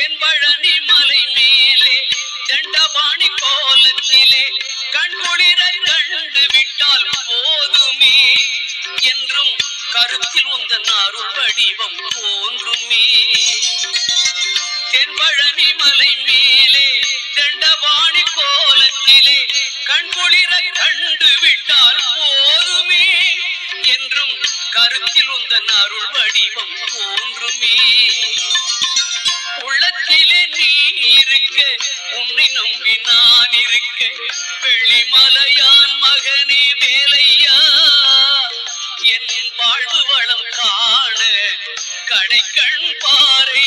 தென்பழனி மலை மேலே தண்டபாணி கோலத்திலே கண்குளிர கண்டு விட்டால் போதுமே என்றும் கருத்தில் உந்தன் அருள் வடிவம் தோன்றுமே. தென்பழனி மலை மேலே தண்டபாணி கோலத்திலே கண்குளிர கண்டு விட்டால் போதுமே என்றும் கருத்தில் உந்தன் அருள் வடிவம் தோன்றுமே. உள்ளத்திலே நீ இருக்க உன்னை நம்பி நான் இருக்க வெள்ளிமலையான் மகனே வேலையா என் வாழ்வு வளம் காண கடைக்கண் பாறை